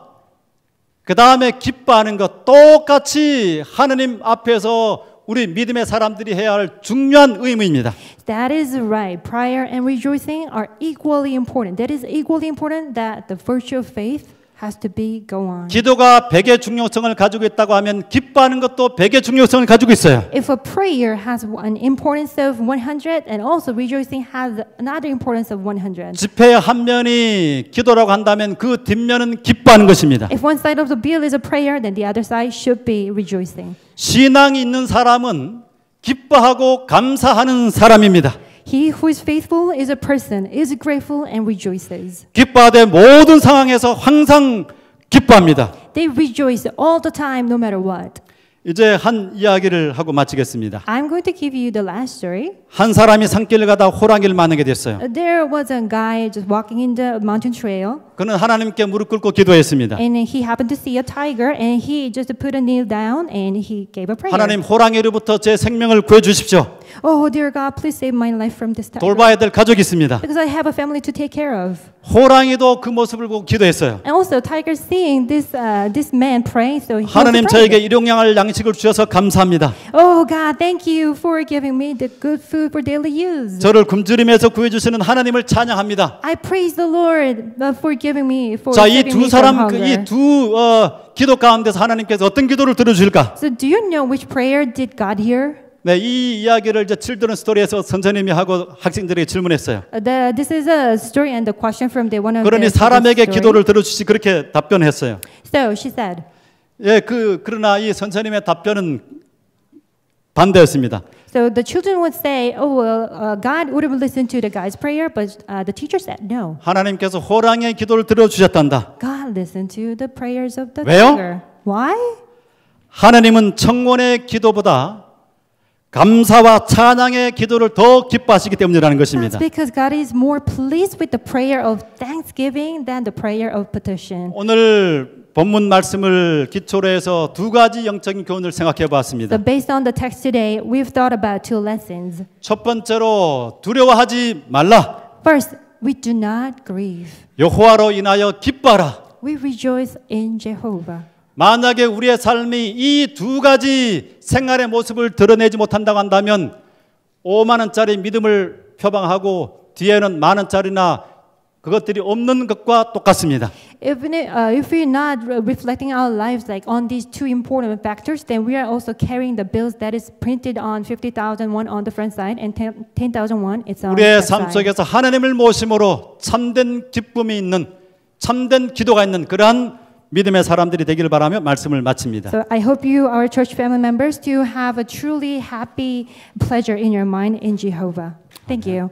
그 다음에 기뻐하는 것 똑같이 하느님 앞에서 우리 믿음의 사람들이 해야 할 중요한 의무입니다. That is right. Prayer and rejoicing are equally important. That is equally important that the virtue of faith has to be go on. 기도가 100의 중요성을 가지고 있다고 하면 기뻐하는 것도 100의 중요성을 가지고 있어요. If a prayer has an importance of 100 and also rejoicing has another importance of 100. 지폐의 한 면이 기도라고 한다면 그 뒷면은 기뻐하는 것입니다. If one side of the bill is a prayer, then the other side should be rejoicing. 신앙이 있는 사람은 기뻐하고 감사하는 사람입니다. He who is faithful is a person, is grateful and rejoices. 기뻐하되 모든 상황에서 항상 기뻐합니다. They rejoice all the time, no matter what. 이제 한 이야기를 하고 마치겠습니다. I'm going to give you the last story. 한 사람이 산길을 가다 호랑이를 만나게 됐어요. There was a guy just walking in the mountain trail. 그는 하나님께 무릎 꿇고 기도했습니다. And he happened to see a tiger, and he just put a knee down, and he gave a prayer. 하나님, 호랑이로부터 제 생명을 구해 주십시오. Oh, dear God, please save my life from this tiger. 돌봐야 될 가족이 있습니다. Because I have a family to take care of. 호랑이도 그 모습을 보고 기도했어요. And also, tiger seeing this man praying, so he 하나님, also 저에게 prayed. 일용할 양식을 주셔서 감사합니다. Oh God, thank you for giving me the good food for daily use. 저를 굶주림에서 구해 주시는 하나님을 찬양합니다. I praise the Lord for giving me for 자, 이 saving 두 me from 사람 hunger. 이 두 기도 가운데서 하나님께서 어떤 기도를 들어주실까? So do you know which prayer did God hear? 네, 이 이야기를 이제 칠드런 스토리에서 선생님이 하고 학생들에게 질문했어요. This is a story and the question from the one of 그러니 the 사람에게 story. 기도를 들어주시 그렇게 답변했어요. So she said. 예, 그러나 이 선생님의 답변은 반대였습니다. So the children would say, "Oh well, God would have listened to the guy's prayer," but the teacher said, "No." 하나님께서 호랑이의 기도를 들어주셨단다. God listened to the prayers of the 왜요? tiger. Why? 하나님은 청혼의 기도보다 감사와 찬양의 기도를 더 기뻐하시기 때문이라는 That's 것입니다. because God is more pleased with the prayer of thanksgiving than the prayer of petition. 오늘 본문 말씀을 기초로 해서 두 가지 영적인 교훈을 생각해 보았습니다. So based on the text today, we've thought about two lessons. 첫 번째로 두려워하지 말라. First, we do not grieve. 여호와로 인하여 기뻐하라. We rejoice in Jehovah. 만약에 우리의 삶이 이 두 가지 생활의 모습을 드러내지 못한다고 한다면 5만 원짜리 믿음을 표방하고 뒤에는 만 원짜리나 그것들이 없는 것과 똑같습니다. Even if we're not reflecting our lives like on these two important factors, then we are also carrying the bills that is printed on 50,000 won on the front side and 10,000 won it's on the 우리의 back 삶 side. 속에서 하나님을 모심으로 참된 기쁨이 있는 참된 기도가 있는 그러한 믿음의 사람들이 되기를 바라며 말씀을 마칩니다. So I hope you, our church family members, to have a truly happy pleasure in your mind in Jehovah. Thank you.